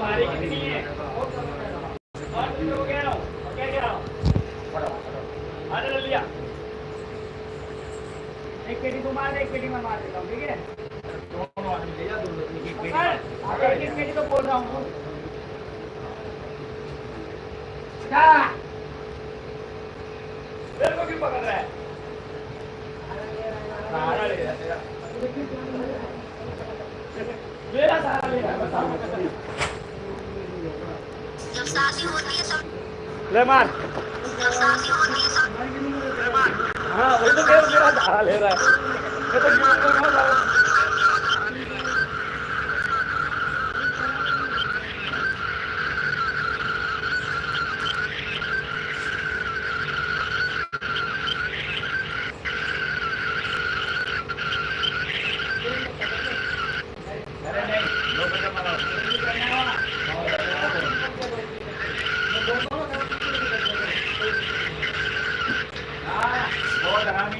तुम्हारी कितनी है? और तुम लोग कह रहा हूँ और क्या कह रहा हूँ? आने ले लिया। एक पेटी को मार दे, एक पेटी में मार देता हूँ, ठीक है? दोनों आदमी ले जा, दोनों एक पेटी। एक पेटी तो बोल रहा हूँ। मेरे को क्यों पकड़ रहा है? सहारा ले रहा है मेरा सहारा ले रहा है, बताओ। जब शादी होती है सब ले मार। जब शादी होती है सब हाँ वही तो मेरा सहारा ले रहा है। मैं तो जीवन को बहुत सारा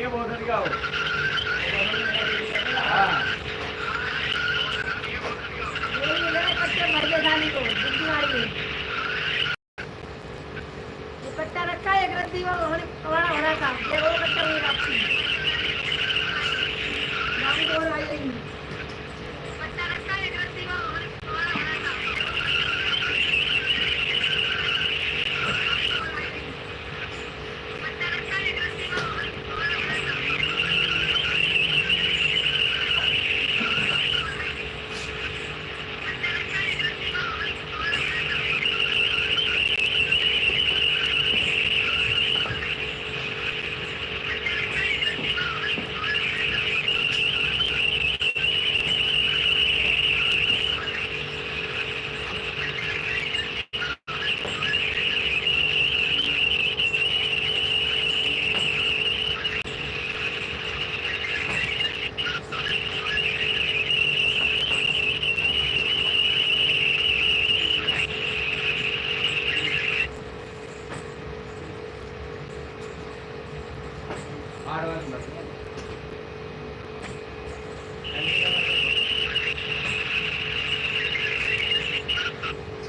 बहुत हट गया कट्टा रखा है, एक रद्दी वो हरा था, ये वो कट्टा हुई वापसी नाम तो आई नहीं। कट्टा रखा है, एक रद्दी वो हरा था। कट्टा रखा है, एक रद्दी वो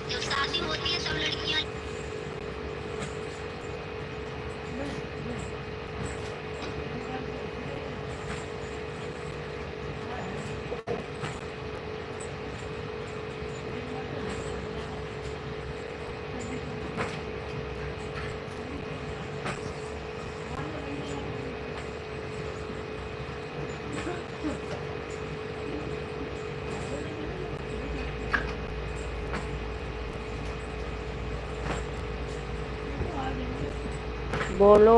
जब शादी होती है सब लड़कियां बोलो।